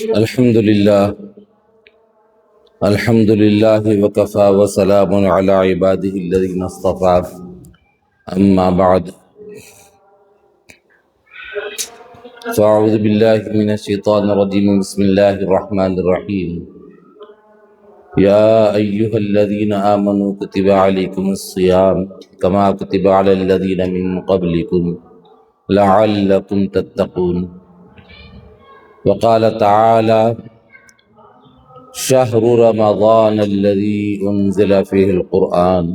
الحمد للہ وکفى وسلام علی عباده الذین اصطفى اما بعد فاعوذ باللہ من الشیطان الرجیم بسم اللہ الرحمن الرحیم یا ایہا الذین آمنوا کتب علیکم الصیام کما کتب علی الذین من قبلکم لعلکم تتقون وقال تعالی شهر رمضان الذي أنزل فيه القرآن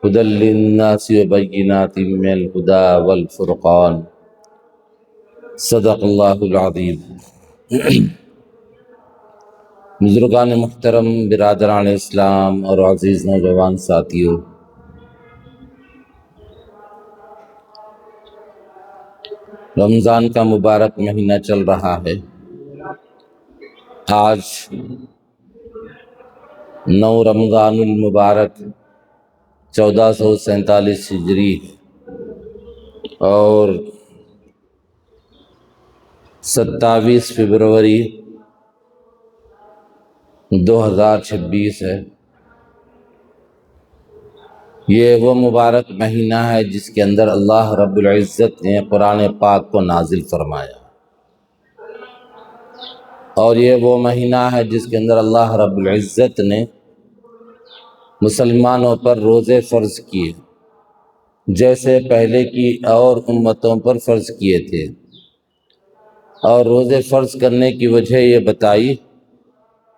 هدى للناس وبينات من الهدى والفرقان صدق اللہ العظیم۔ بزرگان محترم، برادران اسلام اور عزیز نوجوان ساتھیوں، رمضان کا مبارک مہینہ چل رہا ہے۔ آج 9 رمضان المبارک 1447 ہجری اور 27 فروری 2026 ہے۔ یہ وہ مبارک مہینہ ہے جس کے اندر اللہ رب العزت نے قرآن پاک کو نازل فرمایا، اور یہ وہ مہینہ ہے جس کے اندر اللہ رب العزت نے مسلمانوں پر روزے فرض کیے، جیسے پہلے کی اور امتوں پر فرض کیے تھے۔ اور روزے فرض کرنے کی وجہ یہ بتائی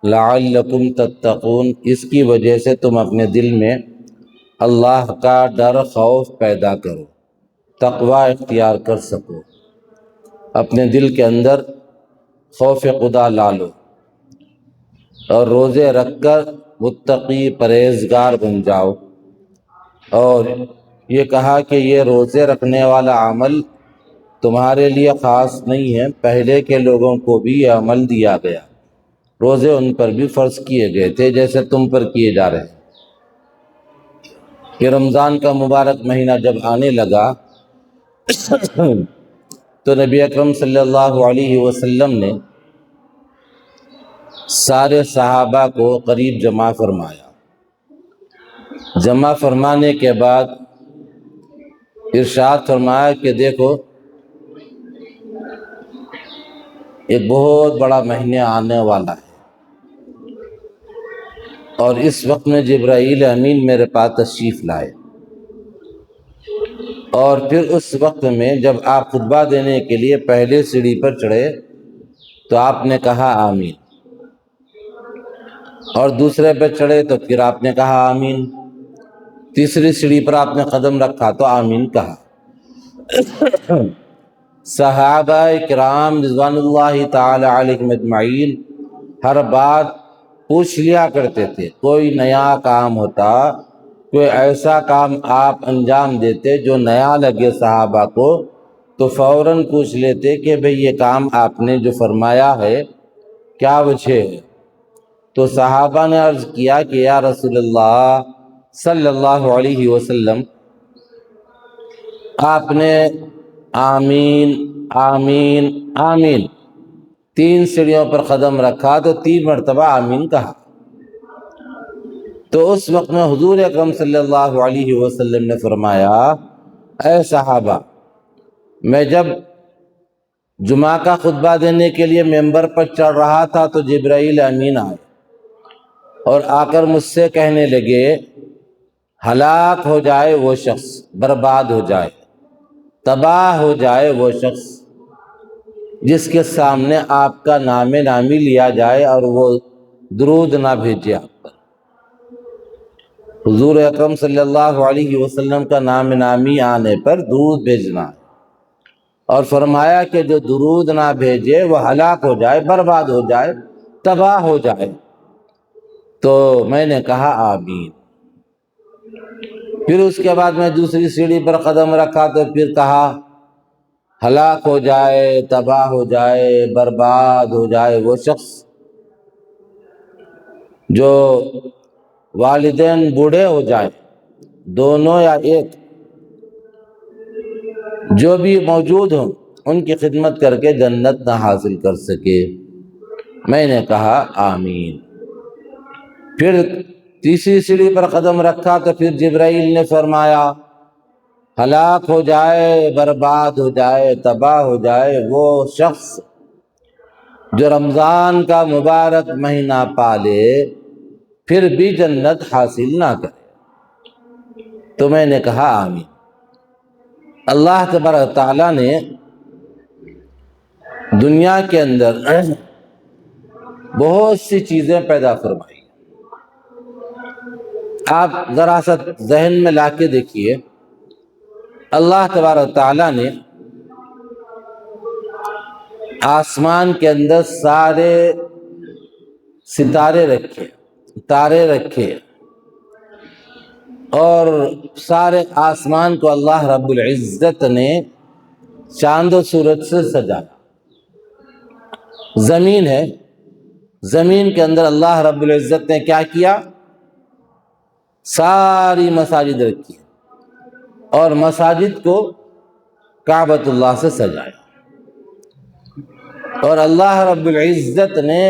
لعلکم تتقون، اس کی وجہ سے تم اپنے دل میں اللہ کا ڈر خوف پیدا کرو، تقوی اختیار کر سکو، اپنے دل کے اندر خوف خدا لا لو، اور روزے رکھ کر متقی پرہیزگار بن جاؤ۔ اور یہ کہا کہ یہ روزے رکھنے والا عمل تمہارے لیے خاص نہیں ہے، پہلے کے لوگوں کو بھی یہ عمل دیا گیا، روزے ان پر بھی فرض کیے گئے تھے جیسے تم پر کیے جا رہے ہیں۔ کہ رمضان کا مبارک مہینہ جب آنے لگا تو نبی اکرم صلی اللہ علیہ وسلم نے سارے صحابہ کو قریب جمع فرمایا۔ جمع فرمانے کے بعد ارشاد فرمایا کہ دیکھو، ایک بہت بڑا مہینہ آنے والا ہے، اور اس وقت میں جبرائیل امین میرے پاس تشریف لائے، اور پھر اس وقت میں جب آپ خطبہ دینے کے لیے پہلے سیڑھی پر چڑھے تو آپ نے کہا آمین، اور دوسرے پہ چڑھے تو پھر آپ نے کہا آمین، تیسری سیڑھی پر آپ نے قدم رکھا تو آمین کہا۔ صحابہ کرام رضوان اللہ تعالی علیہم اجمعین ہر بات پوچھ لیا کرتے تھے، کوئی نیا کام ہوتا، کوئی ایسا کام آپ انجام دیتے جو نیا لگے صحابہ کو، تو فوراً پوچھ لیتے کہ بھئی یہ کام آپ نے جو فرمایا ہے کیا وجہ ہے؟ تو صحابہ نے عرض کیا کہ یا رسول اللہ صلی اللہ علیہ وسلم، آپ نے آمین آمین آمین 3 سیڑھیوں پر قدم رکھا تو 3 مرتبہ آمین کہا۔ تو اس وقت میں حضور اکرم صلی اللہ علیہ وسلم نے فرمایا، اے صحابہ، میں جب جمعہ کا خطبہ دینے کے لیے ممبر پر چڑھ رہا تھا تو جبرائیل امین آئے اور آ کر مجھ سے کہنے لگے، ہلاک ہو جائے وہ شخص، برباد ہو جائے، تباہ ہو جائے وہ شخص جس کے سامنے آپ کا نام نامی لیا جائے اور وہ درود نہ بھیجے آپ پر۔ حضور اکرم صلی اللہ علیہ وسلم کا نام نامی آنے پر درود بھیجنا ہے، اور فرمایا کہ جو درود نہ بھیجے وہ ہلاک ہو جائے، برباد ہو جائے، تباہ ہو جائے۔ تو میں نے کہا آمین۔ پھر اس کے بعد میں دوسری سیڑھی پر قدم رکھا تو پھر کہا ہلاک ہو جائے، تباہ ہو جائے، برباد ہو جائے وہ شخص جو والدین بوڑھے ہو جائے، دونوں یا ایک، جو بھی موجود ہوں، ان کی خدمت کر کے جنت نہ حاصل کر سکے۔ میں نے کہا آمین۔ پھر تیسری سیڑھی پر قدم رکھا تو پھر جبرائیل نے فرمایا ہلاک ہو جائے، برباد ہو جائے، تباہ ہو جائے وہ شخص جو رمضان کا مبارک مہینہ پالے پھر بھی جنت حاصل نہ کرے۔ تو میں نے کہا آمین۔ اللہ تبارک تعالیٰ نے دنیا کے اندر بہت سی چیزیں پیدا فرمائی۔ آپ ذرا سا ذہن میں لا کے دیکھیے، اللہ تبارک تعالیٰ نے آسمان کے اندر سارے ستارے رکھے، تارے رکھے، اور سارے آسمان کو اللہ رب العزت نے چاند و سورج سے سجایا۔ زمین ہے، زمین کے اندر اللہ رب العزت نے کیا کیا؟ ساری مساجد رکھی اور مساجد کو کعبۃ اللہ سے سجایا، اور اللہ رب العزت نے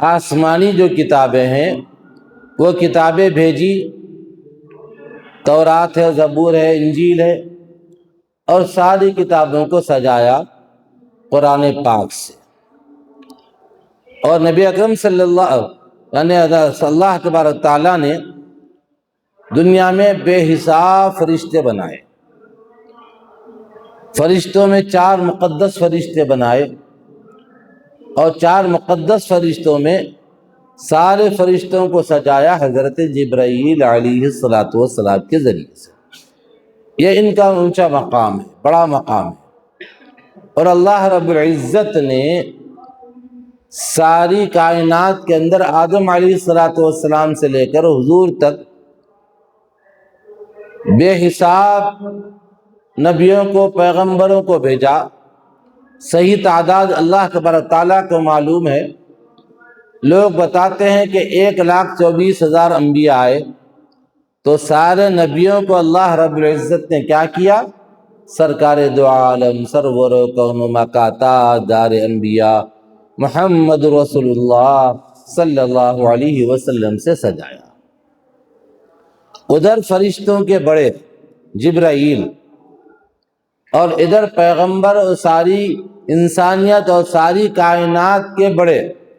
آسمانی جو کتابیں ہیں وہ کتابیں بھیجی، تورات ہے، زبور ہے، انجیل ہے، اور ساری کتابوں کو سجایا قرآن پاک سے۔ اور نبی اکرم صلی اللہ تبارک تعالیٰ نے دنیا میں بے حساب فرشتے بنائے۔ فرشتوں میں 4 مقدس فرشتے بنائے، اور 4 مقدس فرشتوں میں سارے فرشتوں کو سجایا حضرت جبرائیل علیہ السلام کے ذریعے سے۔ یہ ان کا اونچا مقام ہے، بڑا مقام ہے۔ اور اللہ رب العزت نے ساری کائنات کے اندر آدم علیہ السلام سے لے کر حضور تک بے حساب نبیوں کو، پیغمبروں کو بھیجا۔ صحیح تعداد اللہ تبارک تعالیٰ کو معلوم ہے۔ لوگ بتاتے ہیں کہ 1,24,000 انبیاء آئے، تو سارے نبیوں کو اللہ رب العزت نے کیا کیا؟ سرکار دو عالم، سرور و کون و مکاتا دار انبیاء محمد رسول اللہ صلی اللہ علیہ وسلم سے سجایا۔ ادھر فرشتوں کے بڑے جبرائیل، اور ادھر پیغمبر اور ساری انسانیت اور ساری کائنات کے بڑے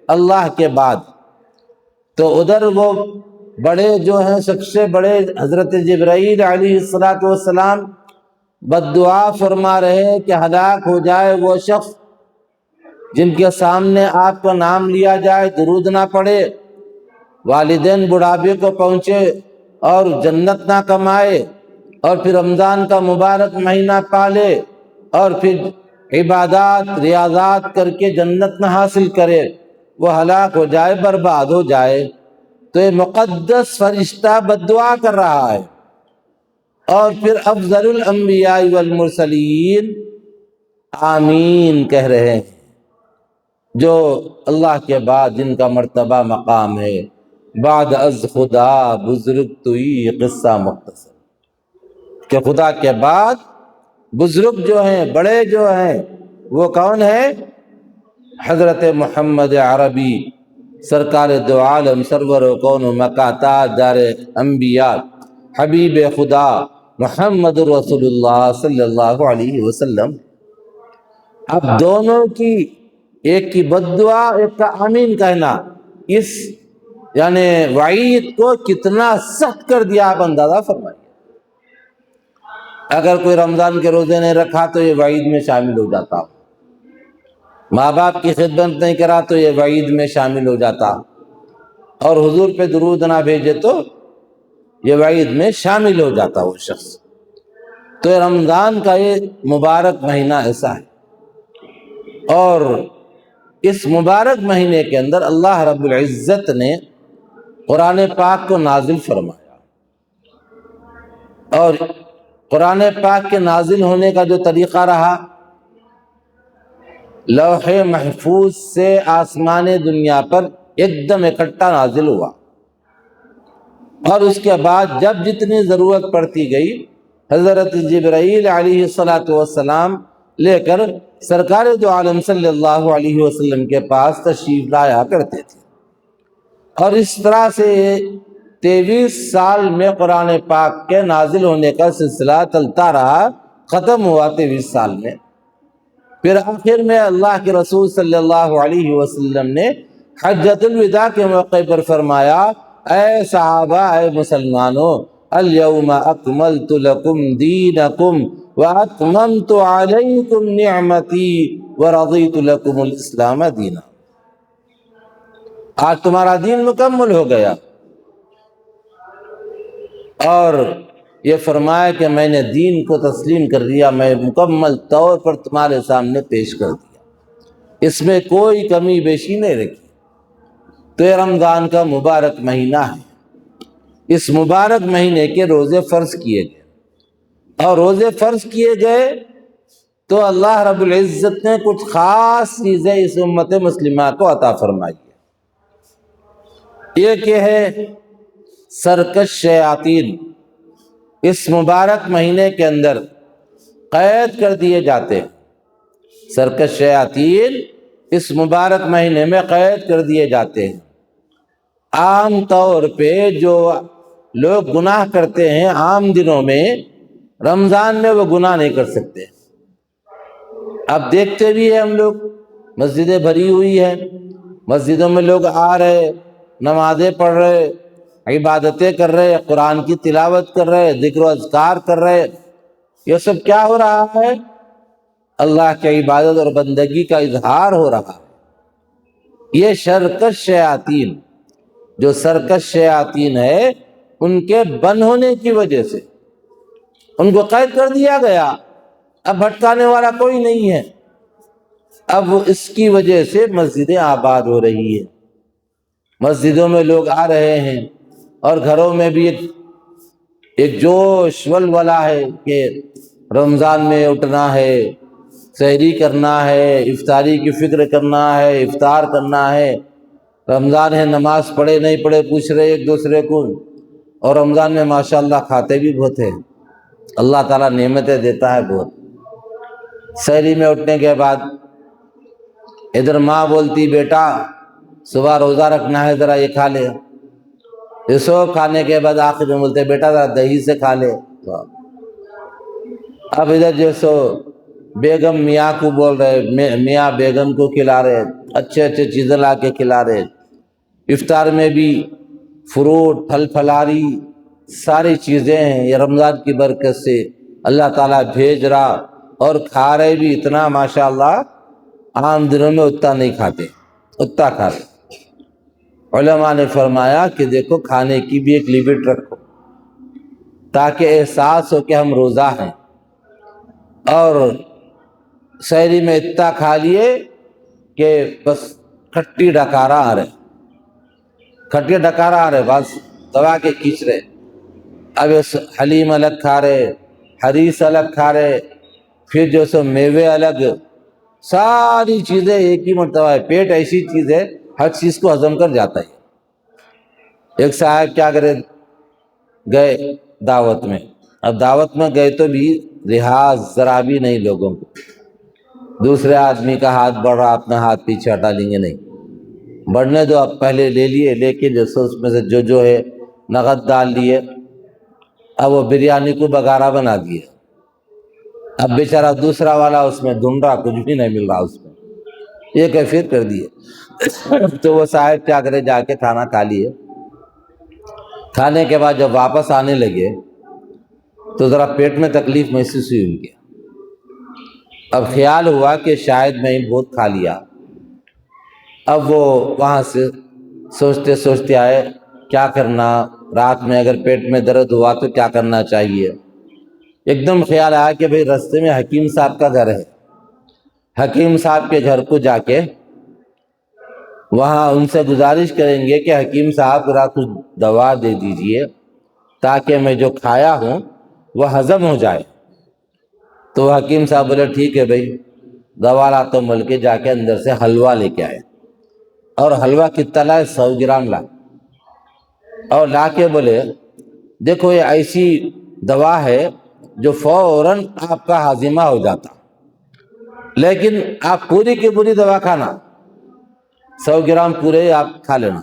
اللہ کے بعد، تو ادھر وہ بڑے جو ہیں سب سے بڑے حضرت جبرائیل علیہ السلام بد دعا فرما رہے ہیں کہ ہلاک ہو جائے وہ شخص جن کے سامنے آپ کا نام لیا جائے، درود نہ پڑے، والدین بڑھاپے کو پہنچے اور جنت نہ کمائے، اور پھر رمضان کا مبارک مہینہ پالے، اور پھر عبادات ریاضات کر کے جنت نہ حاصل کرے، وہ ہلاک ہو جائے، برباد ہو جائے۔ تو یہ مقدس فرشتہ بد دعا کر رہا ہے، اور پھر افضل الانبیاء والمرسلین آمین کہہ رہے ہیں، جو اللہ کے بعد جن کا مرتبہ مقام ہے۔ بعد از خدا بزرگ توئی قصہ مختصر، کہ خدا کے بعد بزرگ جو ہیں، بڑے جو ہیں، وہ کون ہیں؟ حضرت محمد عربی سرکار دو عالم، سرور و کون و مکاتا دار انبیاء، حبیب خدا محمد رسول اللہ صلی اللہ علیہ وسلم۔ اب دونوں کی، ایک کی بد دعا، ایک کا آمین کہنا، اس یعنی وعید کو کتنا سخت کر دیا، آپ اندازہ فرمائیے۔ اگر کوئی رمضان کے روزے نہیں رکھا تو یہ وعید میں شامل ہو جاتا، ماں باپ کی خدمت نہیں کرا تو یہ وعید میں شامل ہو جاتا، اور حضور پہ درود نہ بھیجے تو یہ وعید میں شامل ہو جاتا وہ شخص۔ تو رمضان کا یہ مبارک مہینہ ایسا ہے، اور اس مبارک مہینے کے اندر اللہ رب العزت نے قرآن پاک کو نازل فرمایا، اور قرآن پاک کے نازل ہونے کا جو طریقہ رہا، لوح محفوظ سے آسمان دنیا پر ایک دم اکٹھا نازل ہوا، اور اس کے بعد جب جتنی ضرورت پڑتی گئی، حضرت جبرائیل علیہ السلام لے کر سرکار دو عالم صلی اللہ علیہ وسلم کے پاس تشریف لایا کرتے تھے۔ اور اس طرح سے 23 سال میں قرآن پاک کے نازل ہونے کا سلسلہ چلتا رہا، ختم ہوا 23 سال میں۔ پھر آخر میں اللہ کے رسول صلی اللہ علیہ وسلم نے حجۃ الوداع کے موقع پر فرمایا، اے صحابہ، اے مسلمانوں، الیوم اکملت لکم دینکم واتممت علیکم نعمتی ورضیت لکم الاسلام دینا۔ آج تمہارا دین مکمل ہو گیا، اور یہ فرمایا کہ میں نے دین کو تسلیم کر دیا، میں مکمل طور پر تمہارے سامنے پیش کر دیا، اس میں کوئی کمی بیشی نہیں رکھی۔ تو یہ رمضان کا مبارک مہینہ ہے، اس مبارک مہینے کے روزے فرض کیے گئے، اور روزے فرض کیے گئے تو اللہ رب العزت نے کچھ خاص چیزیں اس امت مسلمہ کو عطا فرمائی ہے۔ یہ کہ ہے سرکش شیاطین اس مبارک مہینے کے اندر قید کر دیے جاتے ہیں۔ سرکش شیاطین اس مبارک مہینے میں قید کر دیے جاتے ہیں۔ عام طور پہ جو لوگ گناہ کرتے ہیں عام دنوں میں، رمضان میں وہ گناہ نہیں کر سکتے۔ اب دیکھتے بھی ہیں ہم لوگ، مسجدیں بھری ہوئی ہیں، مسجدوں میں لوگ آ رہے، نمازیں پڑھ رہے، عبادتیں کر رہے، قرآن کی تلاوت کر رہے، ذکر و اذکار کر رہے۔ یہ سب کیا ہو رہا ہے؟ اللہ کی عبادت اور بندگی کا اظہار ہو رہا ہے۔ یہ سرکش شیاطین، جو سرکش شیاطین ہے، ان کے بند ہونے کی وجہ سے ان کو قید کر دیا گیا، اب بھٹکانے والا کوئی نہیں ہے۔ اب اس کی وجہ سے مسجدیں آباد ہو رہی ہیں، مسجدوں میں لوگ آ رہے ہیں، اور گھروں میں بھی ایک جوش ولولہ ہے کہ رمضان میں اٹھنا ہے، سحری کرنا ہے، افطاری کی فکر کرنا ہے، افطار کرنا ہے۔ رمضان ہے، نماز پڑھے نہیں پڑھے پوچھ رہے ایک دوسرے کو، اور رمضان میں ماشاءاللہ کھاتے بھی بہت ہیں، اللہ تعالیٰ نعمتیں دیتا ہے بہت۔ سحری میں اٹھنے کے بعد ادھر ماں بولتی، بیٹا صبح روزہ رکھنا ہے، ذرا یہ کھا لے۔ یہ سب کھانے کے بعد آخر میں بولتے، بیٹا ذرا دہی سے کھا لے۔ اب ادھر جو سو بیگم میاں کو بول رہے، میاں بیگم کو کھلا رہے، اچھے اچھے چیزیں لا کے کھلا رہے۔ افطار میں بھی فروٹ، پھل پھلاری، ساری چیزیں ہیں، یہ رمضان کی برکت سے اللہ تعالیٰ بھیج رہا، اور کھا رہے بھی اتنا ماشاءاللہ، عام دنوں میں اتنا نہیں کھاتے، اتنا کھاتے۔ علماء نے فرمایا کہ دیکھو، کھانے کی بھی ایک لیمٹ رکھو، تاکہ احساس ہو کہ ہم روزہ ہیں۔ اور سحری میں اتنا کھا لیے کہ بس کھٹی ڈکارا آ رہے، کھٹی ڈکارا آ رہے، بس دبا کے کھینچ رہے۔ اب حلیم الگ کھا رہے، حریص الگ کھا رہے، پھر جو سو میوے الگ، ساری چیزیں ایک ہی مرتبہ ہے۔ پیٹ ایسی چیز ہے، ہر چیز کو ہضم کر جاتا ہے۔ ایک صاحب کیا کرے، گئے دعوت میں، اب دعوت میں گئے تو بھی لحاظ ذرا بھی نہیں لوگوں کو، دوسرے آدمی کا ہاتھ بڑھ رہا، اپنا ہاتھ پیچھے ہٹا لیں گے نہیں، بڑھنے دو۔ اب پہلے لے لیے، لیکن جیسے اس میں سے جو ہے نقد ڈال لیے، اب وہ بریانی کو بگارا بنا دیے۔ اب بیچارہ دوسرا والا اس میں ڈھونڈ رہا، کچھ بھی نہیں مل رہا اس میں، یہ کیفیت کر دیے۔ تو وہ صاحب کیا کرے، جا کے کھانا کھا لیے۔ کھانے کے بعد جب واپس آنے لگے تو ذرا پیٹ میں تکلیف محسوس ہوئی ان کے۔ اب خیال ہوا کہ شاید میں بہت کھا لیا۔ اب وہ وہاں سے سوچتے سوچتے آئے، کیا کرنا، رات میں اگر پیٹ میں درد ہوا تو کیا کرنا چاہیے۔ ایک دم خیال آیا کہ بھئی رستے میں حکیم صاحب کا گھر ہے، حکیم صاحب کے گھر کو جا کے وہاں ان سے گزارش کریں گے کہ حکیم صاحب ذرا کچھ دوا دے دیجئے، تاکہ میں جو کھایا ہوں وہ ہضم ہو جائے۔ تو حکیم صاحب بولے، ٹھیک ہے بھائی، دوا لاتا ہوں، مل کے جا کے اندر سے حلوہ لے کے آئے، اور حلوہ کتنا لائے، 100 گرام لا، اور لا کے بولے، دیکھو یہ ایسی دوا ہے جو فوراً آپ کا ہاضمہ ہو جاتا، لیکن آپ پوری کی پوری دوا کھانا، 100 گرام پورے آپ کھا لینا۔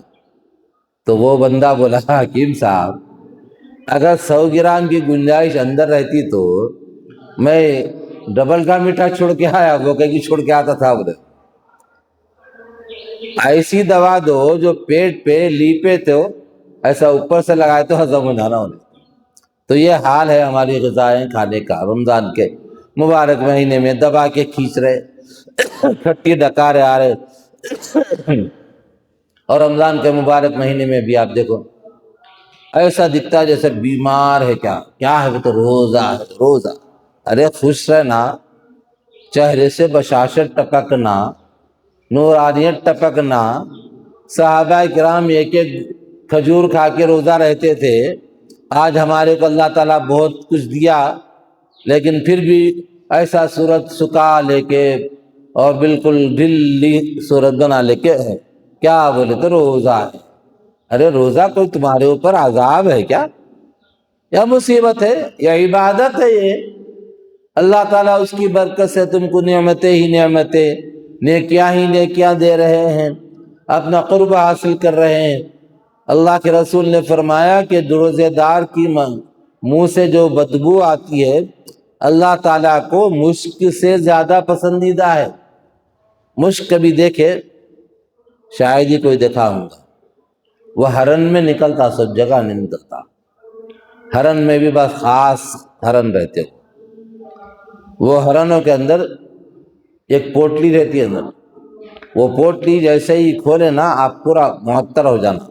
تو وہ بندہ بولا حکیم صاحب اگر 100 گرام کی گنجائش اندر رہتی تو میں ڈبل کا میٹھا چھوڑ کے آیا، وہ کہیں چھوڑ کے آتا تھا۔ بولے ایسی دوا دو جو پیٹ پہ لیپے تو ایسا اوپر سے لگائے تو ہضم ہو جانا ہونے۔ تو یہ حال ہے ہماری غذائیں کھانے کا۔ رمضان کے مبارک مہینے میں دبا کے کھینچ رہے، کھٹی ڈکارے آ رہے، اور رمضان کے مبارک مہینے میں بھی آپ دیکھو ایسا دکھتا ہے جیسے بیمار ہے۔ کیا ہے؟ وہ تو روزہ ہے، روزہ۔ ارے خوش رہنا، چہرے سے بشاشت ٹپکنا، نورانیت ٹپکنا۔ صحابہ کرام ایک ایک کھجور کھا کے روزہ رہتے تھے۔ آج ہمارے کو اللہ تعالیٰ بہت کچھ دیا، لیکن پھر بھی ایسا صورت سکا لے کے اور بالکل ڈھلی صورت بنا لے کے ہے۔ کیا بولے تو روزہ ہے۔ ارے روزہ کوئی تمہارے اوپر عذاب ہے کیا؟ یا مصیبت ہے یا عبادت ہے؟ یہ اللہ تعالیٰ اس کی برکت سے تم کو نعمتیں ہی نعمتیں، نیکیاں ہی نیکیاں دے رہے ہیں، اپنا قرب حاصل کر رہے ہیں۔ اللہ کے رسول نے فرمایا کہ روزے دار کی منہ سے جو بدبو آتی ہے اللہ تعالیٰ کو مشک سے زیادہ پسندیدہ ہے۔ مشک کبھی دیکھے؟ شاید ہی کوئی دیکھا ہوں گا۔ وہ ہرن میں نکلتا، سب جگہ نہیں نکلتا۔ ہرن میں بھی بس خاص ہرن رہتے ہو۔ وہ ہرنوں کے اندر ایک پوٹلی رہتی ہے اندر، وہ پوٹلی جیسے ہی کھولے نا آپ پورا معطر ہو جانا۔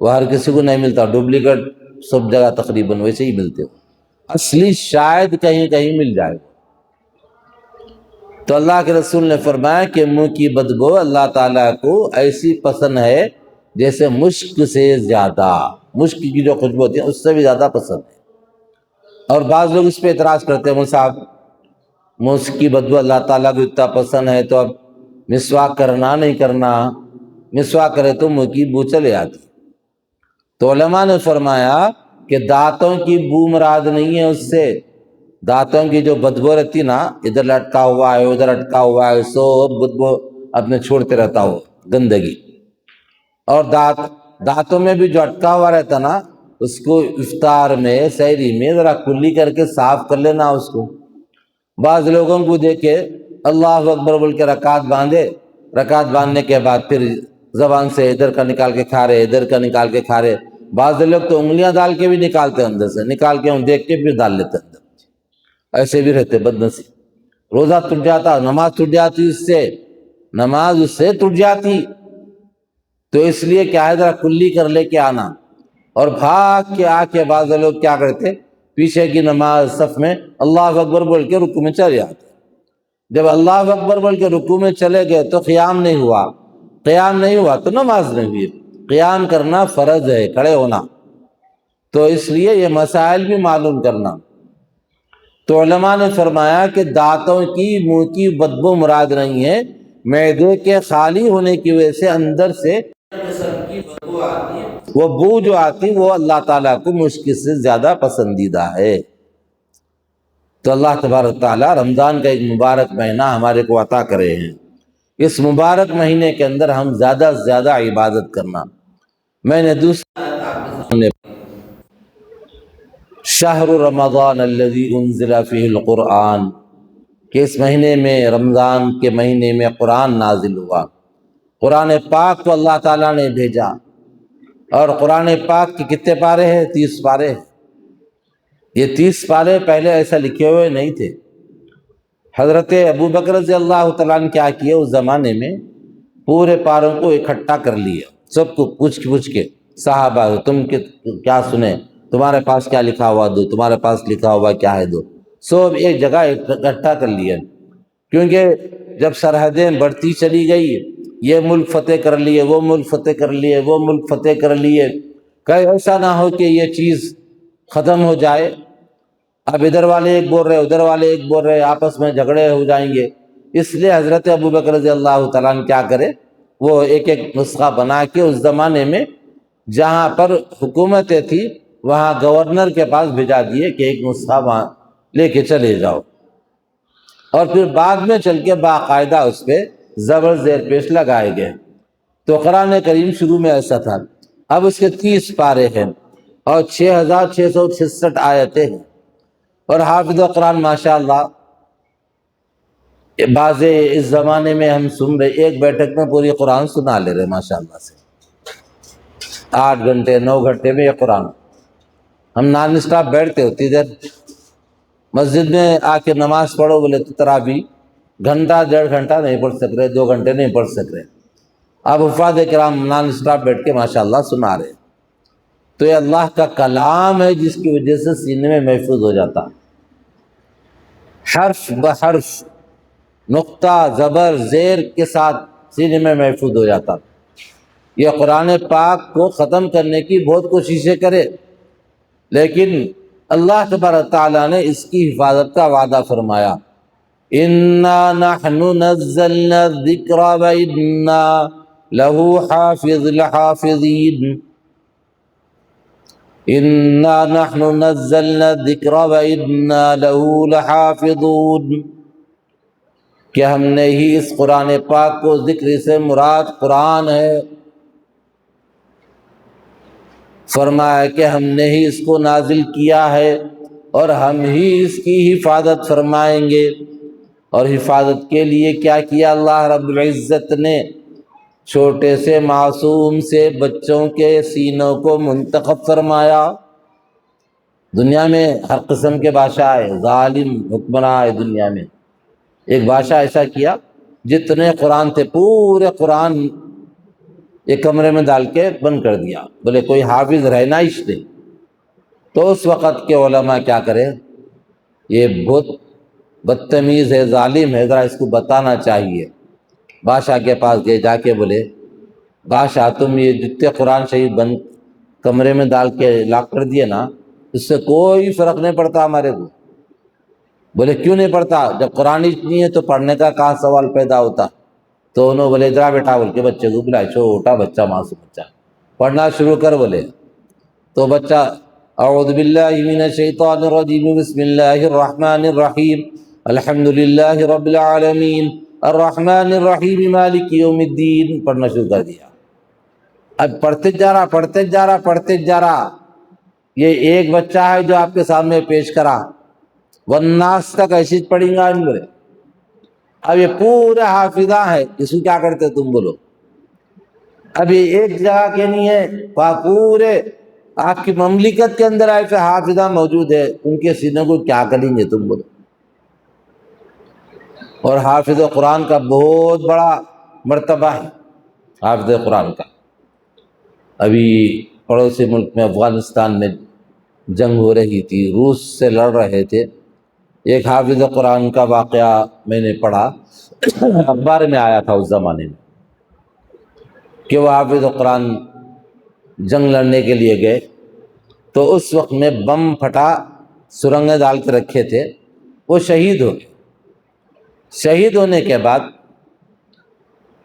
وہ ہر کسی کو نہیں ملتا، ڈپلیکیٹ سب جگہ تقریباً ویسے ہی ملتے ہو، اصلی شاید کہیں کہیں مل جائے۔ تو اللہ کے رسول نے فرمایا کہ منہ کی بدبو اللہ تعالیٰ کو ایسی پسند ہے جیسے مشک سے زیادہ، مشک کی جو خوشبو ہوتی ہے اس سے بھی زیادہ پسند ہے۔ اور بعض لوگ اس پہ اعتراض کرتے ہیں، صاحب مشک کی بدبو اللہ تعالیٰ کو اتنا پسند ہے تو اب مسواک کرنا نہیں کرنا؟ مسواک کرے تو منہ کی بو چلے آتی۔ تو علماء نے فرمایا کہ دانتوں کی بو مراد نہیں ہے اس سے، دانتوں کی جو بدبو رہتی نا، ادھر لٹکا ہوا ہے ادھر اٹکا ہوا ہے، سو بدبو اپنے چھوڑتے رہتا ہو گندگی۔ اور دانتوں میں بھی جو اٹکا ہوا رہتا نا اس کو افطار میں سحری میں ذرا کلی کر کے صاف کر لینا اس کو۔ بعض لوگوں کو دیکھے اللہ اکبر بول کے رکعت باندھے، رکعت باندھنے کے بعد پھر زبان سے ادھر کا نکال کے کھا رہے ادھر کا نکال کے کھا رہے۔ بعض لوگ تو انگلیاں ڈال کے بھی نکالتے اندر سے، نکال کے دیکھ کے پھر ڈال لیتے اندر۔ ایسے بھی رہتے بدنصیب۔ روزہ ٹوٹ جاتا، نماز ٹوٹ جاتی، اس سے نماز اس سے ٹوٹ جاتی۔ تو اس لیے کیا ہے ذرا کلی کر لے کے آنا۔ اور بھاگ کے آ کے بعض لوگ کیا کرتے، پیچھے کی نماز صف میں اللہ اکبر بول کے رکوع میں چلے جاتے۔ جب اللہ اکبر بول کے رکوع میں چلے گئے تو قیام نہیں ہوا، قیام نہیں ہوا تو نماز نہیں ہوئی۔ قیام کرنا فرض ہے، کھڑے ہونا۔ تو اس لیے یہ مسائل بھی معلوم کرنا۔ تو علماء نے فرمایا کہ دانتوں کی منہ کی بدبو مراد نہیں ہے، معدے کے خالی ہونے کی وجہ سے اندر سے وہ بو جو آتی وہ اللہ تعالیٰ کو مشک سے زیادہ پسندیدہ ہے۔ تو اللہ تبارک تعالیٰ رمضان کا ایک مبارک مہینہ ہمارے کو عطا کرے ہیں۔ اس مبارک مہینے کے اندر ہم زیادہ سے زیادہ عبادت کرنا۔ میں نے دوسرا شہر رمضان الذی انزل فیہ القرآن، کہ اس مہینے میں رمضان کے مہینے میں قرآن نازل ہوا۔ قرآن پاک کو اللہ تعالیٰ نے بھیجا، اور قرآن پاک کے کتنے پارے ہیں؟ 30 پارے ہیں۔ یہ 30 پارے پہلے ایسا لکھے ہوئے نہیں تھے۔ حضرت ابو بکر رضی اللہ تعالیٰ نے کیا کیا اس زمانے میں، پورے پاروں کو اکٹھا کر لیا، سب کو پوچھ کے صحابہ تم کیا سنیں، تمہارے پاس کیا لکھا ہوا دو، تمہارے پاس لکھا ہوا کیا ہے دو، سب ایک جگہ اکٹھا کر لیا۔ کیونکہ جب سرحدیں بڑھتی چلی گئی، یہ ملک فتح کر لیے، وہ ملک فتح کر لیے، وہ ملک فتح کر لیے، کہیں ایسا نہ ہو کہ یہ چیز ختم ہو جائے۔ اب ادھر والے ایک بول رہے ادھر والے ایک بول رہے، آپس میں جھگڑے ہو جائیں گے۔ اس لیے حضرت ابو بکر رضی اللہ تعالیٰ نے کیا کرے، وہ ایک ایک نسخہ بنا کے اس زمانے میں جہاں پر حکومتیں تھی وہاں گورنر کے پاس بھیجا دیے کہ ایک نسخہ وہاں لے کے چلے جاؤ۔ اور پھر بعد میں چل کے باقاعدہ اس پہ زبر زیر پیش لگائے گئے۔ تو قرآن کریم شروع میں ایسا تھا، اب اس کے 30 پارے ہیں اور 6666 آیتیں ہیں، اور حافظ قرآن ماشاء اللہ بعض اس زمانے میں ہم سن رہے، ایک بیٹھک میں پوری قرآن سنا لے رہے ماشاء اللہ سے، 8 گھنٹے 9 گھنٹے میں یہ قرآن۔ ہم نان اسٹاپ بیٹھتے ہوتی دیر مسجد میں آ کے نماز پڑھو بولے تو تراویح گھنٹہ 1.5 گھنٹہ نہیں پڑھ سک رہے، 2 گھنٹے نہیں پڑھ سک رہے، اب حفاظ کرام نان اسٹاپ بیٹھ کے ماشاء اللہ سنا رہے۔ تو یہ اللہ کا کلام ہے جس کی وجہ سے سینے میں محفوظ ہو جاتا، حرف بحرف نقطہ زبر زیر کے ساتھ سینے میں محفوظ ہو جاتا۔ یہ قرآن پاک کو ختم کرنے کی بہت کوششیں کرے، لیکن اللہ تبارک تعالیٰ نے اس کی حفاظت کا وعدہ فرمایا، اِنَّا نَحْنُ نَزَّلْنَا الذِّكْرَ وَإِنَّا لَهُ لَحَافِظِينَ اِنَّا نَحْنُ نَزَّلْنَا الذِّكْرَ وَإِنَّا لَهُ لَحَافِظُونَ، کہ ہم نے ہی اس قرآن پاک کو، ذکر سے مراد قرآن ہے، فرمایا کہ ہم نے ہی اس کو نازل کیا ہے اور ہم ہی اس کی حفاظت فرمائیں گے۔ اور حفاظت کے لیے کیا کیا اللہ رب العزت نے؟ چھوٹے سے معصوم سے بچوں کے سینوں کو منتخب فرمایا۔ دنیا میں ہر قسم کے بادشاہ ہے، ظالم حکمراں ہے دنیا میں، ایک بادشاہ ایسا کیا جتنے قرآن تھے پورے قرآن ایک کمرے میں ڈال کے بند کر دیا، بولے کوئی حافظ رہنا ہی نہیں۔ تو اس وقت کے علماء کیا کرے، یہ بہت بدتمیز ہے، ظالم ہے، ذرا اس کو بتانا چاہیے۔ بادشاہ کے پاس گئے، جا کے بولے بادشاہ تم یہ جتنے قرآن شریف بند کمرے میں ڈال کے لاک کر دیے نا، اس سے کوئی فرق نہیں پڑتا ہمارے کو۔ بولے کیوں نہیں پڑتا؟ جب قرآن ہی نہیں ہے تو پڑھنے کا کہاں سوال پیدا ہوتا؟ تو انہوں بولے ذرا بیٹا بول کے بچے کو بلائے، چھوٹا بچہ معصوم بچہ، پڑھنا شروع کر بولے۔ تو بچہ اعوذ باللہ من الشیطان الرجیم بسم اللہ الرحمن الرحیم الحمد للہ رب العالمین الرحمن الرحیم مالک یوم الدین پڑھنا شروع کر دیا۔ اب پڑھتے جا رہا، یہ ایک بچہ ہے جو آپ کے سامنے پیش کرا، والناس تک ایسی پڑھیں گا ان بولے۔ اب یہ پورے حافظہ ہے، اس کو کیا کرتے تم بولو؟ اب یہ ایک جگہ کے نہیں ہے، پورے آپ کی مملکت کے اندر ایسے حافظہ موجود ہے، ان کے سینے کو کیا کریں گے تم بولو؟ اور حافظ قرآن کا بہت بڑا مرتبہ ہے، حافظ قرآن کا۔ ابھی پڑوسی ملک میں افغانستان میں جنگ ہو رہی تھی، روس سے لڑ رہے تھے، ایک حافظ قرآن کا واقعہ میں نے پڑھا، اخبار میں آیا تھا اس زمانے میں، کہ وہ حافظ قرآن جنگ لڑنے کے لیے گئے تو اس وقت میں بم پھٹا، سرنگیں ڈال کے رکھے تھے، وہ شہید ہو گئے۔ شہید ہونے کے بعد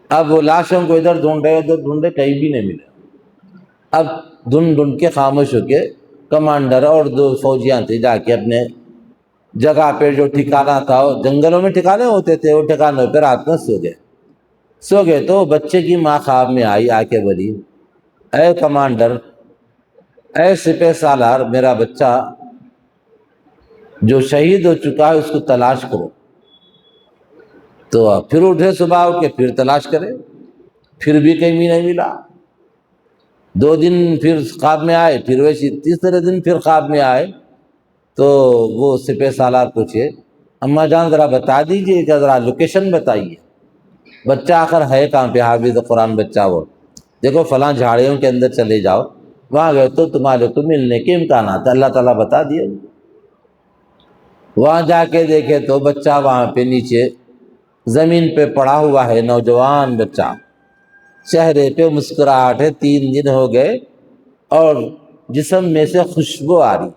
اب وہ لاشوں کو ادھر ڈھونڈے کہیں بھی نہیں ملے۔ اب ڈھونڈ کے خاموش ہو کے کمانڈر اور 2 فوجیاں تھے، جا کے اپنے جگہ پہ جو ٹھکانہ تھا، جنگلوں میں ٹھکانے ہوتے تھے، وہ ٹھکانوں پہ رات میں سو گئے تو بچے کی ماں خواب میں آئی، آ کے بولی اے کمانڈر، اے سپہ سالار، میرا بچہ جو شہید ہو چکا ہے اس کو تلاش کرو۔ تو پھر اٹھے صبح ہو کے پھر تلاش کرے، پھر بھی کہیں بھی نہیں ملا۔ 2 دن پھر خواب میں آئے، پھر ویسے تیسرے دن پھر خواب میں آئے تو وہ سپہ سالار پوچھے اماں جان ذرا بتا دیجئے کہ ذرا لوکیشن بتائیے، بچہ آخر ہے کہاں پہ؟ حافظ قرآن بچہ، وہ دیکھو فلاں جھاڑیوں کے اندر چلے جاؤ، وہاں گئے تو تمہارے کو ملنے کے امکانات، اللہ تعالیٰ بتا دیے۔ وہاں جا کے دیکھے تو بچہ وہاں پہ نیچے زمین پہ پڑا ہوا ہے، نوجوان بچہ، چہرے پہ مسکراہٹ ہے، 3 دن ہو گئے اور جسم میں سے خوشبو آ رہی،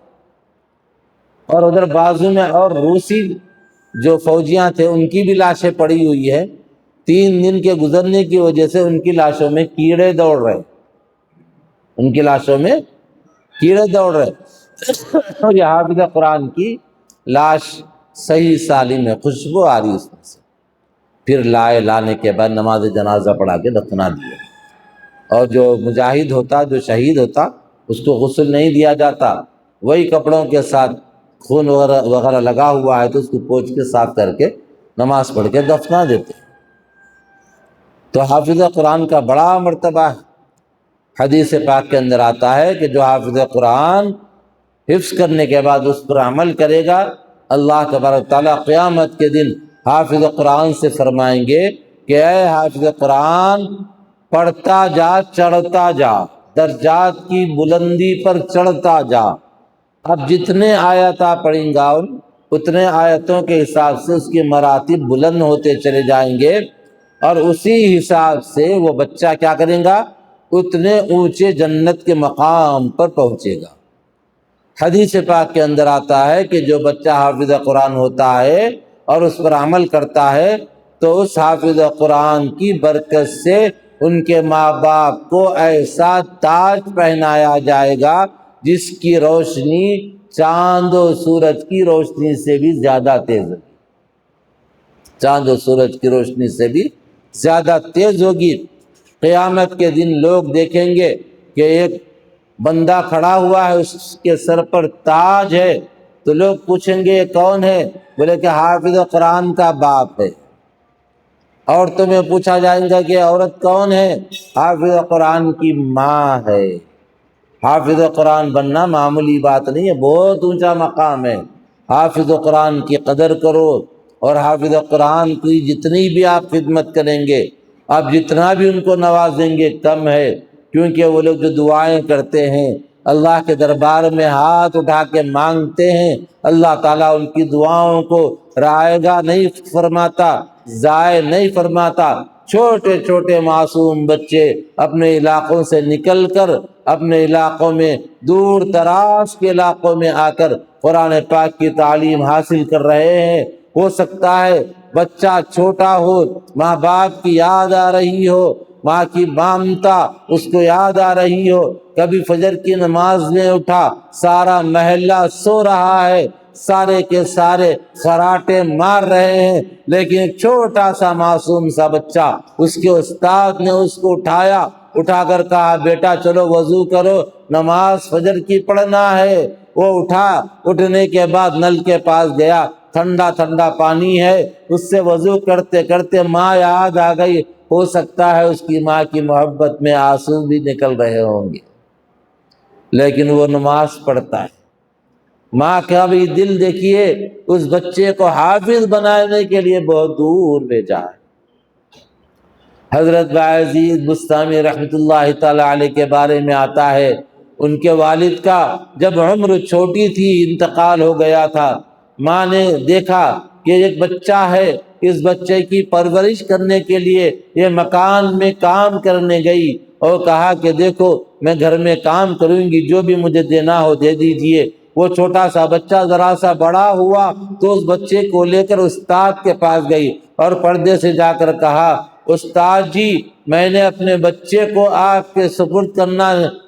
اور ادھر بازو میں اور روسی جو فوجیاں تھے ان کی بھی لاشیں پڑی ہوئی ہے، 3 دن کے گزرنے کی وجہ سے ان کی لاشوں میں کیڑے دوڑ رہے، ان کی لاشوں میں کیڑے دوڑ رہے۔ اور یہ حافظ قرآن کی لاش صحیح سالم ہے، خوشبو آ رہی اس میں سے۔ پھر لانے کے بعد نماز جنازہ پڑھا کے دفنا دیا۔ اور جو مجاہد ہوتا، جو شہید ہوتا، اس کو غسل نہیں دیا جاتا، وہی کپڑوں کے ساتھ خون وغیرہ لگا ہوا ہے تو اس کو پوچھ کے صاف کر کے نماز پڑھ کے دفنا دیتے۔ تو حافظ قرآن کا بڑا مرتبہ ہے۔ حدیث پاک کے اندر آتا ہے کہ جو حافظ قرآن حفظ کرنے کے بعد اس پر عمل کرے گا، اللہ تبارک تعالیٰ قیامت کے دن حافظ قرآن سے فرمائیں گے کہ اے حافظ قرآن، پڑھتا جا، چڑھتا جا، درجات کی بلندی پر چڑھتا جا۔ اب جتنے آیت آپ پڑھیں گا اتنے آیتوں کے حساب سے اس کے مراتب بلند ہوتے چلے جائیں گے، اور اسی حساب سے وہ بچہ کیا کرے گا، اتنے اونچے جنت کے مقام پر پہنچے گا۔ حدیث پاک کے اندر آتا ہے کہ جو بچہ حافظ قرآن ہوتا ہے اور اس پر عمل کرتا ہے تو اس حافظ قرآن کی برکت سے ان کے ماں باپ کو ایسا تاج پہنایا جائے گا جس کی روشنی چاند و سورج کی روشنی سے بھی زیادہ تیز ہوگی، چاند و سورج کی روشنی سے بھی زیادہ تیز ہوگی۔ قیامت کے دن لوگ دیکھیں گے کہ ایک بندہ کھڑا ہوا ہے، اس کے سر پر تاج ہے، تو لوگ پوچھیں گے یہ کون ہے؟ بولے کہ حافظ قرآن کا باپ ہے۔ عورتوں میں پوچھا جائے گا کہ عورت کون ہے؟ حافظ قرآن کی ماں ہے۔ حافظ قرآن بننا معمولی بات نہیں ہے، بہت اونچا مقام ہے۔ حافظ قرآن کی قدر کرو، اور حافظ قرآن کی جتنی بھی آپ خدمت کریں گے، آپ جتنا بھی ان کو نوازیں گے کم ہے، کیونکہ وہ لوگ جو دعائیں کرتے ہیں، اللہ کے دربار میں ہاتھ اٹھا کے مانگتے ہیں، اللہ تعالیٰ ان کی دعاؤں کو رائگاں نہیں فرماتا، ضائع نہیں فرماتا۔ چھوٹے چھوٹے معصوم بچے اپنے علاقوں سے نکل کر اپنے علاقوں میں، دور دراز کے علاقوں میں آ کر قرآن پاک کی تعلیم حاصل کر رہے ہیں۔ ہو سکتا ہے بچہ چھوٹا ہو، ماں باپ کی یاد آ رہی ہو، ماں کی مامتا اس کو یاد آ رہی ہو، کبھی فجر کی نماز میں اٹھا، سارا محلہ سو رہا ہے، سارے کے سارے خراٹے مار رہے ہیں، لیکن ایک چھوٹا سا معصوم سا بچہ، اس کے استاد نے اس کو اٹھا کر کہا بیٹا چلو وضو کرو، نماز فجر کی پڑھنا ہے۔ وہ اٹھنے کے بعد نل کے پاس گیا، ٹھنڈا ٹھنڈا پانی ہے، اس سے وضو کرتے کرتے ماں یاد آ گئی۔ ہو سکتا ہے اس کی ماں کی محبت میں آنسو بھی نکل رہے ہوں گے، لیکن وہ نماز پڑھتا ہے۔ ماں کا بھی دل دیکھیے، اس بچے کو حافظ بنانے کے لیے بہت دور بھیجا ہے۔ حضرت بایزید بستامی رحمۃ اللہ تعالی علیہ کے بارے میں آتا ہے، ان کے والد کا جب عمر چھوٹی تھی انتقال ہو گیا تھا، ماں نے دیکھا کہ ایک بچہ ہے، اس بچے کی پرورش کرنے کے لیے یہ مکان میں کام کرنے گئی، اور کہا کہ دیکھو میں گھر میں کام کروں گی، جو بھی مجھے دینا ہو دے دیجئے۔ وہ چھوٹا سا بچہ ذرا سا بڑا ہوا تو اس بچے کو لے کر استاد کے پاس گئی، اور پردے سے جا کر کہا استاد جی میں نے اپنے بچے کو آپ کے سپرد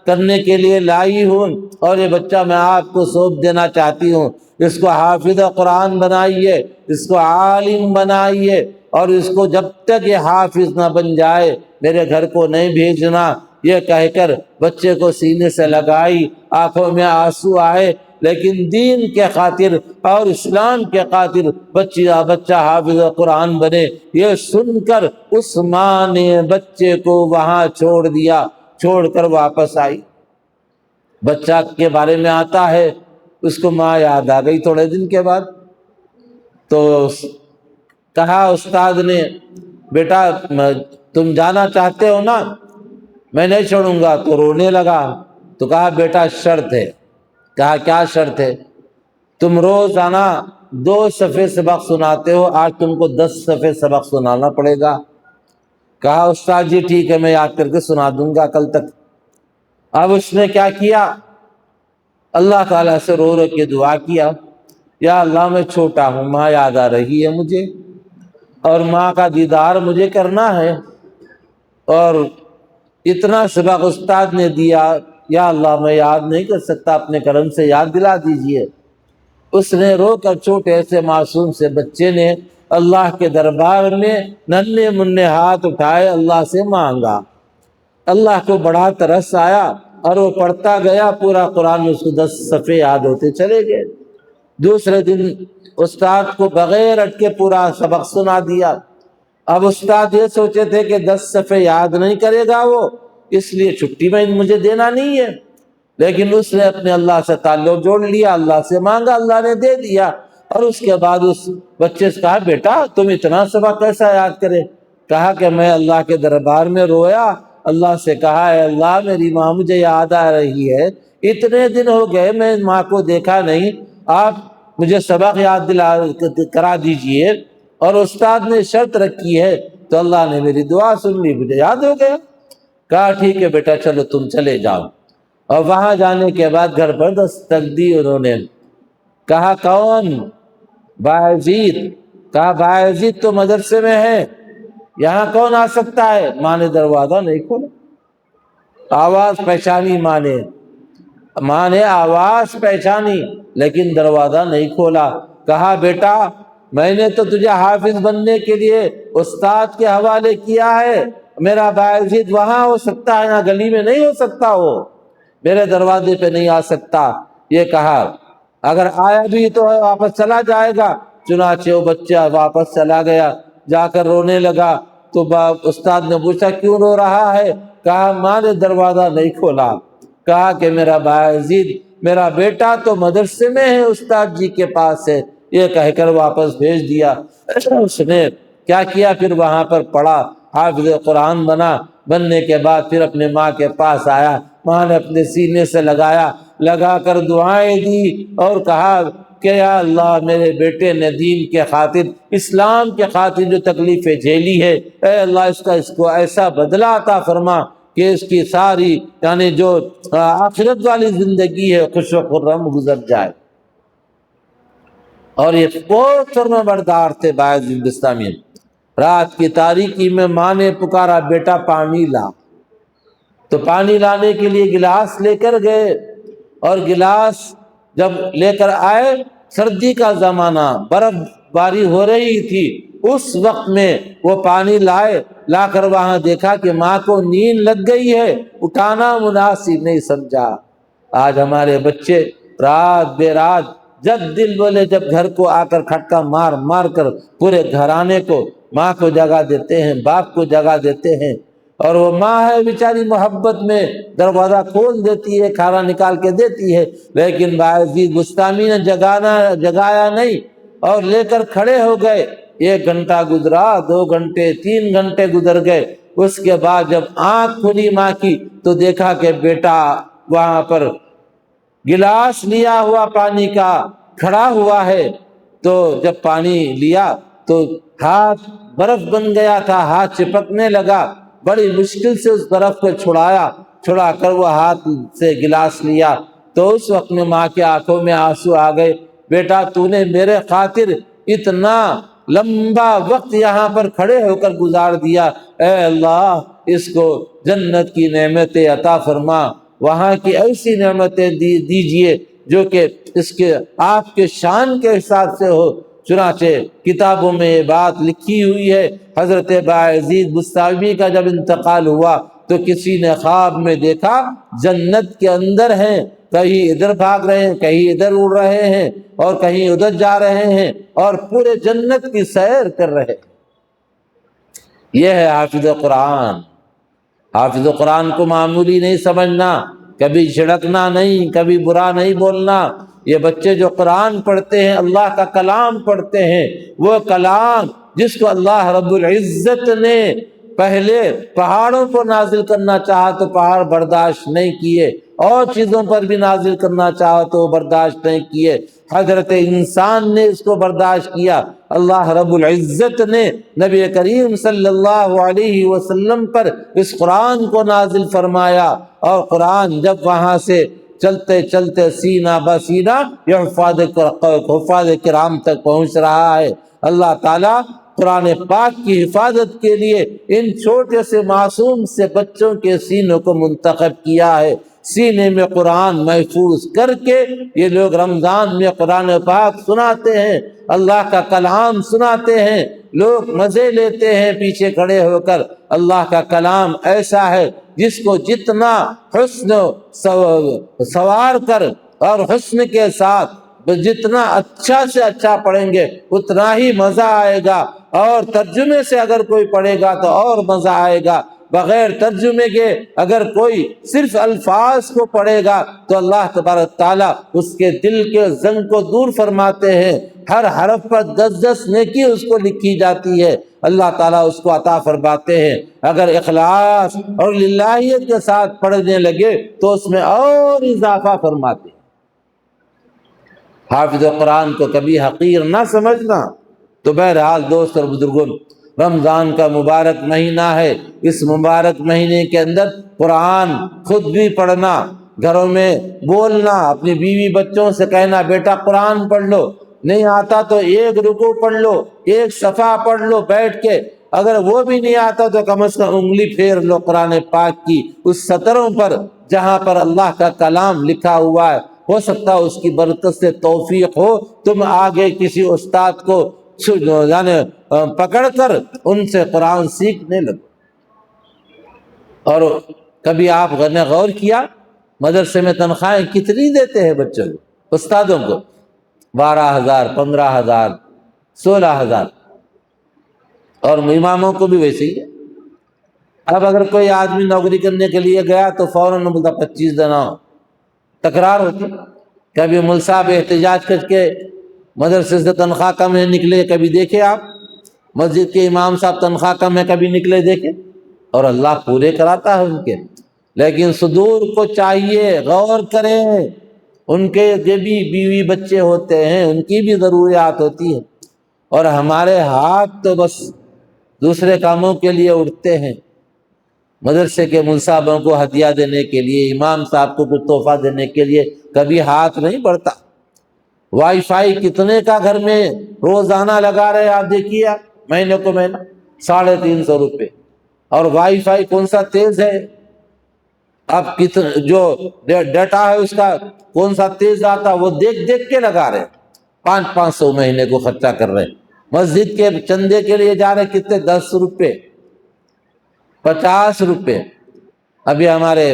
کرنے کے لیے لائی ہوں، اور یہ بچہ میں آپ کو سونپ دینا چاہتی ہوں، اس کو حافظ قرآن بنائیے، اس کو عالم بنائیے، اور اس کو جب تک یہ حافظ نہ بن جائے میرے گھر کو نہیں بھیجنا۔ یہ کہہ کر بچے کو سینے سے لگائی، آنکھوں میں آنسو آئے، لیکن دین کے خاطر اور اسلام کے خاطر بچہ حافظ قرآن بنے۔ یہ سن کر اس ماں نے بچے کو وہاں چھوڑ دیا، چھوڑ کر واپس آئی۔ بچہ کے بارے میں آتا ہے اس کو ماں یاد آ گئی تھوڑے دن کے بعد، تو کہا استاد نے بیٹا تم جانا چاہتے ہو نا، میں نہیں چھوڑوں گا، تو رونے لگا۔ تو کہا بیٹا شرط ہے۔ کہا کیا شرط ہے؟ تم روزانہ 2 صفحے سبق سناتے ہو، آج تم کو 10 صفحے سبق سنانا پڑے گا۔ کہا استاد جی ٹھیک ہے، میں یاد کر کے سنا دوں گا کل تک۔ اب اس نے کیا کیا؟ اللہ تعالیٰ سے رو رو کے دعا کیا، یا اللہ میں چھوٹا ہوں، ماں یاد آ رہی ہے مجھے، اور ماں کا دیدار مجھے کرنا ہے، اور اتنا سبق استاد نے دیا، یا اللہ میں یاد نہیں کر سکتا، اپنے کرم سے یاد دلا دیجئے۔ اس نے رو کر چھوٹے سے معصوم سے بچے نے اللہ کے دربار میں ننھے منھے ہاتھ اٹھائے، اللہ سے مانگا۔ اللہ کو بڑا ترس آیا اور وہ پڑھتا گیا پورا قرآن، اس کو 10 صفحے یاد ہوتے چلے گئے۔ دوسرے دن استاد کو بغیر اٹکے پورا سبق سنا دیا۔ اب استاد یہ سوچے تھے کہ 10 صفحے یاد نہیں کرے گا وہ، اس لیے چھٹی میں مجھے دینا نہیں ہے، لیکن اس نے اپنے اللہ سے تعلق جوڑ لیا، اللہ سے مانگا، اللہ نے دے دیا۔ اور اس کے بعد اس بچے سے کہا بیٹا تم اتنا سبق کیسا یاد کرے؟ کہا کہ میں اللہ کے دربار میں رویا، اللہ سے کہا اے اللہ میری ماں مجھے یاد آ رہی ہے، اتنے دن ہو گئے میں ماں کو دیکھا نہیں، آپ مجھے سبق یاد کرا دیجئے۔ اور استاد نے شرط رکھی ہے تو اللہ نے میری دعا سن لی، مجھے یاد ہو گیا۔ کہا ٹھیک ہے بیٹا چلو تم چلے جاؤ۔ اور وہاں جانے کے بعد گھر پر دستک دی انہوں نے۔ کہا کون؟ بایزید۔ کہا بایزید تو مدرسے میں ہے، یہاں کون آ سکتا ہے؟ ماں نے دروازہ نہیں کھولا، آواز پہچانی ماں نے آواز پہچانی لیکن دروازہ نہیں کھولا۔ کہا بیٹا میں نے تو تجھے حافظ بننے کے لیے استاد کے حوالے کیا ہے، میرا بایزید وہاں ہو سکتا ہے، یہاں گلی میں نہیں ہو سکتا، وہ میرے دروازے پہ نہیں آ سکتا۔ یہ کہا اگر آیا بھی تو واپس چلا جائے گا۔ چنانچہ وہ بچہ واپس چلا گیا، جا کر رونے لگا تو استاد نے پوچھا کیوں رو رہا ہے؟ کہا ماں نے دروازہ نہیں کھولا۔ کہا کہ میرا بایزید میرا بیٹا تو مدرسے میں ہے، استاد جی کے پاس ہے، یہ کہہ کر واپس بھیج دیا۔ اس نے کیا کیا پھر وہاں پر پڑھا، حافظ قرآن بننے کے بعد پھر اپنے ماں کے پاس آیا، ماں نے اپنے سینے سے لگا کر دعائیں دی اور کہا کہ یا اللہ میرے بیٹے نے دین کے خاطر، اسلام کے خاطر جو تکلیفیں جھیلی ہے، اے اللہ اس کو ایسا بدلہ عطا فرما کہ اس کی ساری یعنی جو آخرت والی زندگی ہے خوش و خرم گزر جائے۔ اور یہ بہت فرما بردار تھے بایزید بستامی۔ رات کی تاریکی میں ماں نے پکارا بیٹا پانی لا، تو پانی لانے کے لیے گلاس لے کر گئے، اور گلاس جب لے کر آئے سردی کا زمانہ، برف باری ہو رہی تھی، اس وقت میں وہ پانی لا کر وہاں دیکھا کہ ماں کو نیند لگ گئی ہے، اٹھانا مناسب نہیں سمجھا۔ آج ہمارے بچے رات بے رات جب دل بولے جب گھر کو آ کر کھٹکا مار کر پورے گھرانے کو، ماں کو جگہ دیتے ہیں، باپ کو جگہ دیتے ہیں، اور وہ ماں ہے بیچاری محبت میں دروازہ کھول دیتی ہے، کھانا نکال کے دیتی ہے، لیکن بایزید بستامی نے جگایا نہیں اور لے کر کھڑے ہو گئے۔ 1 گھنٹہ گزرا، 2 گھنٹے، 3 گھنٹے گزر گئے۔ اس کے بعد جب آنکھ کھلی ماں کی تو دیکھا کہ بیٹا وہاں پر گلاس لیا ہوا پانی کا کھڑا ہوا ہے۔ تو جب پانی لیا تو ہاتھ برف بن گیا تھا، ہاتھ چپکنے لگا، بڑی مشکل سے اس برف کو چھڑا کر وہ ہاتھ سے گلاس لیا، تو اس وقت میں ماں کی آنکھوں میں آنسو آ گئے۔ بیٹا تو نے میرے خاطر اتنا لمبا وقت یہاں پر کھڑے ہو کر گزار دیا، اے اللہ اس کو جنت کی نعمتیں عطا فرما، وہاں کی ایسی نعمتیں دیجئے جو کہ اس کے آپ کے شان کے حساب سے ہو۔ چنانچہ کتابوں میں یہ بات لکھی ہوئی ہے، حضرت بایزید بستامی کا جب انتقال ہوا تو کسی نے خواب میں دیکھا جنت کے اندر ہیں، کہیں ادھر بھاگ رہے ہیں، کہیں ادھر اڑ رہے ہیں، اور کہیں ادھر جا رہے ہیں، اور پورے جنت کی سیر کر رہے ہیں۔ یہ ہے حافظ قرآن۔ حافظ قرآن کو معمولی نہیں سمجھنا، کبھی جھڑکنا نہیں، کبھی برا نہیں بولنا۔ یہ بچے جو قرآن پڑھتے ہیں، اللہ کا کلام پڑھتے ہیں، وہ کلام جس کو اللہ رب العزت نے پہلے پہاڑوں پر نازل کرنا چاہا تو پہاڑ برداشت نہیں کیے، اور چیزوں پر بھی نازل کرنا چاہا تو برداشت نہیں کیے، حضرت انسان نے اس کو برداشت کیا۔ اللہ رب العزت نے نبی کریم صلی اللہ علیہ وسلم پر اس قرآن کو نازل فرمایا، اور قرآن جب وہاں سے چلتے چلتے سینہ بسینہ یہ حفاظ کرام تک پہنچ رہا ہے۔ اللہ تعالیٰ قرآن پاک کی حفاظت کے لیے ان چھوٹے سے معصوم سے بچوں کے سینوں کو منتخب کیا ہے۔ سینے میں قرآن محفوظ کر کے یہ لوگ رمضان میں قرآن پاک سناتے ہیں، اللہ کا کلام سناتے ہیں، لوگ مزے لیتے ہیں پیچھے کھڑے ہو کر۔ اللہ کا کلام ایسا ہے جس کو جتنا حسن سوار کر اور حسن کے ساتھ جتنا اچھا سے اچھا پڑھیں گے اتنا ہی مزہ آئے گا، اور ترجمے سے اگر کوئی پڑھے گا تو اور مزہ آئے گا۔ بغیر ترجمے کے اگر کوئی صرف الفاظ کو پڑھے گا تو اللہ تبارک تعالیٰ اس کے دل کے زنگ کو دور فرماتے ہیں، ہر حرف پر 10 نیکی اس کو لکھی جاتی ہے، اللہ تعالیٰ اس کو عطا فرماتے ہیں۔ اگر اخلاص اور للہیت کے ساتھ پڑھنے لگے تو اس میں اور اضافہ فرماتے ہیں۔ حافظ قرآن کو کبھی حقیر نہ سمجھنا۔ تو بہرحال دوست اور بزرگوں، رمضان کا مبارک مہینہ ہے، اس مبارک مہینے کے اندر قرآن خود بھی پڑھنا، گھروں میں بولنا، اپنی بیوی بچوں سے کہنا بیٹا قرآن پڑھ لو، نہیں آتا تو 1 رکوع پڑھ لو، 1 صفحہ پڑھ لو بیٹھ کے، اگر وہ بھی نہیں آتا تو کم از کم انگلی پھیر لو قرآن پاک کی اس سطروں پر جہاں پر اللہ کا کلام لکھا ہوا ہے۔ ہو سکتا ہے اس کی برکت سے توفیق ہو تم آگے کسی استاد کو یعنی پکڑ کر ان سے قرآن سیکھنے لگو۔ اور کبھی آپ نے غور کیا مدرسے میں تنخواہیں کتنی دیتے ہیں بچوں کو، استادوں کو؟ 12,000، 15,000، 16,000، اور اماموں کو بھی ویسے ہی ہے۔ اب اگر کوئی آدمی نوکری کرنے کے لیے گیا تو فوراً بولتا 25 دینا، تکرار ہوتی۔ کبھی مول صاحب احتجاج کر کے مدرسے سے تنخواہ کم ہے نکلے، کبھی دیکھے آپ؟ مسجد کے امام صاحب تنخواہ کم ہے کبھی نکلے دیکھے؟ اور اللہ پورے کراتا ہے ان کے، لیکن صدور کو چاہیے غور کریں، ان کے جو بھی بیوی بچے ہوتے ہیں ان کی بھی ضروریات ہوتی ہے، اور ہمارے ہاتھ تو بس دوسرے کاموں کے لیے اٹھتے ہیں۔ مدرسے کے مول صاحبوں کو ہدیہ دینے کے لیے، امام صاحب کو کچھ تحفہ دینے کے لیے کبھی ہاتھ نہیں بڑھتا۔ وائی فائی کتنے کا گھر میں روزانہ لگا رہے آپ دیکھیے، مہینے کو مہینہ 350 روپے، اور وائی فائی کون سا تیز ہے؟ اب جو ڈیٹا ہے اس کا کون سا تیز آتا وہ دیکھ دیکھ کے لگا رہے، 500 مہینے کو خرچہ کر رہے۔ مسجد کے چندے کے لیے جا رہے کتنے؟ 10 روپے، 50 روپے۔ ابھی ہمارے،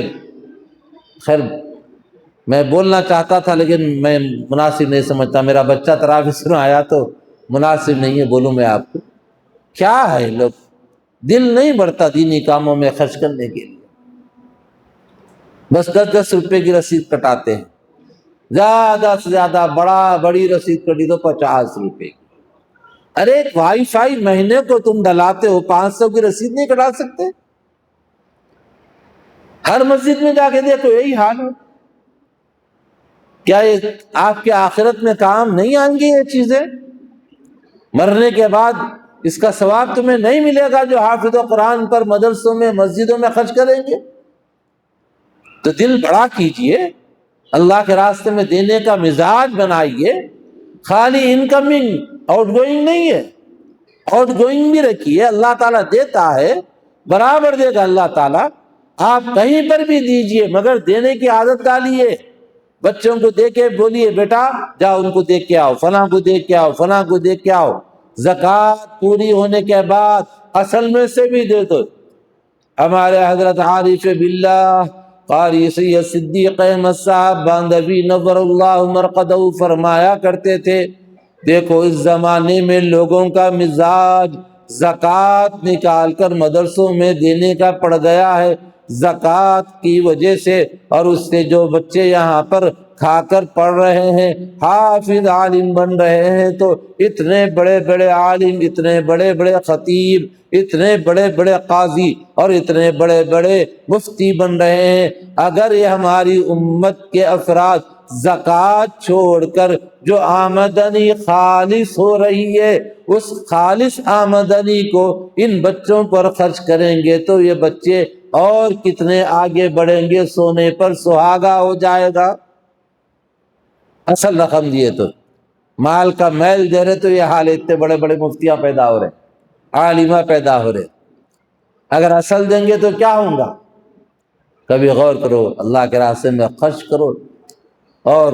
خیر میں بولنا چاہتا تھا لیکن میں مناسب نہیں سمجھتا، میرا بچہ تراویح سنا آیا تو مناسب نہیں ہے بولوں میں آپ کو۔ کیا ہے لوگ دل نہیں بڑھتا دینی کاموں میں خرچ کرنے کے لیے، بس 10 روپے کی رسید کٹاتے ہیں، زیادہ سے زیادہ بڑی رسید کٹی تو 50 روپے۔ ارے وائی فائی مہینے کو تم ڈلاتے ہو، 500 کی رسید نہیں کٹا سکتے؟ ہر مسجد میں جا کے دیکھو یہی حال ہے۔ کیا یہ آپ کے آخرت میں کام نہیں آئیں گی یہ چیزیں؟ مرنے کے بعد اس کا ثواب تمہیں نہیں ملے گا جو حافظ قرآن پر مدرسوں میں مسجدوں میں خرچ کریں گے؟ تو دل بڑا کیجئے، اللہ کے راستے میں دینے کا مزاج بنائیے۔ خالی انکمنگ آؤٹ گوئنگ نہیں ہے، آؤٹ گوئنگ بھی رکھیے، اللہ تعالیٰ دیتا ہے، برابر دے گا اللہ تعالیٰ، آپ کہیں پر بھی دیجئے مگر دینے کی عادت ڈالیے۔ بچوں کو دے کے بولیے بیٹا جاؤ ان کو دیکھ کے آؤ، فلاں کو دیکھ کے آؤ، فلاں کو دیکھ کے آؤ۔ زکوٰۃ پوری ہونے کے بعد اصل میں سے بھی دے دو۔ ہمارے حضرت عارف باللہ قاری سید صدیق احمد صاحب باندھوی نور اللہ مرقدہ فرمایا کرتے تھے، دیکھو اس زمانے میں لوگوں کا مزاج زکوٰۃ نکال کر مدرسوں میں دینے کا پڑ گیا ہے۔ زکوٰۃ کی وجہ سے اور اس سے جو بچے یہاں پر کھا کر پڑھ رہے ہیں، حافظ عالم بن رہے ہیں، تو اتنے بڑے بڑے عالم، اتنے بڑے بڑے خطیب، اتنے بڑے بڑے قاضی اور اتنے بڑے بڑے مفتی بن رہے ہیں۔ اگر یہ ہماری امت کے افراد زکوٰۃ چھوڑ کر جو آمدنی خالص ہو رہی ہے اس خالص آمدنی کو ان بچوں پر خرچ کریں گے تو یہ بچے اور کتنے آگے بڑھیں گے، سونے پر سہاگا ہو جائے گا۔ اصل رقم دیے تو مال کا میل دے رہے تو یہ حال اتنے بڑے بڑے مفتیاں پیدا ہو رہے، عالمہ پیدا ہو رہے، اگر اصل دیں گے تو کیا ہوگا؟ کبھی غور کرو، اللہ کے راستے میں خرچ کرو، اور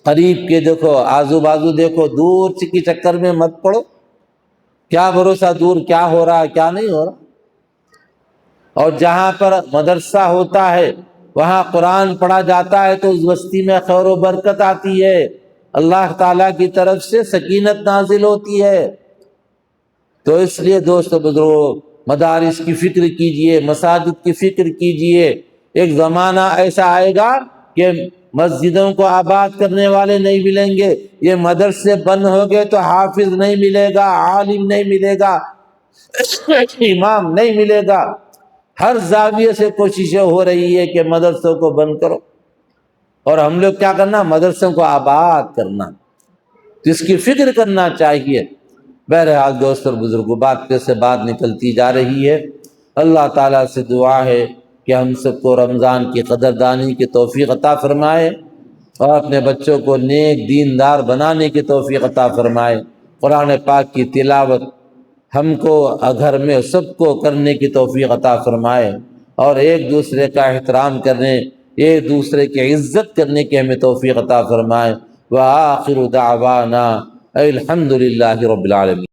قریب کے دیکھو، آزو بازو دیکھو، دور کی چکر میں مت پڑو، کیا بھروسہ دور کیا ہو رہا ہے کیا نہیں ہو رہا۔ اور جہاں پر مدرسہ ہوتا ہے وہاں قرآن پڑھا جاتا ہے تو اس بستی میں خیر و برکت آتی ہے، اللہ تعالیٰ کی طرف سے سکینت نازل ہوتی ہے۔ تو اس لیے دوست بزرگوں، مدارس کی فکر کیجئے، مساجد کی فکر کیجئے۔ ایک زمانہ ایسا آئے گا کہ مسجدوں کو آباد کرنے والے نہیں ملیں گے، یہ مدرسے بند ہو گئے تو حافظ نہیں ملے گا، عالم نہیں ملے گا، امام نہیں ملے گا۔ ہر زاویے سے کوششیں ہو رہی ہے کہ مدرسوں کو بند کرو، اور ہم لوگ کیا کرنا؟ مدرسوں کو آباد کرنا، تو اس کی فکر کرنا چاہیے۔ بہرحال دوست اور بزرگوں، بات پہ سے بات نکلتی جا رہی ہے۔ اللہ تعالیٰ سے دعا ہے کہ ہم سب کو رمضان کی قدردانی کی توفیق عطا فرمائے، اور اپنے بچوں کو نیک دیندار بنانے کی توفیق عطا فرمائے۔ قرآن پاک کی تلاوت ہم کو گھر میں سب کو کرنے کی توفیق عطا فرمائے، اور ایک دوسرے کا احترام کرنے، ایک دوسرے کی عزت کرنے کی ہمیں توفیق عطا فرمائے۔ وآخر دعوانا الحمد للہ رب العالمین۔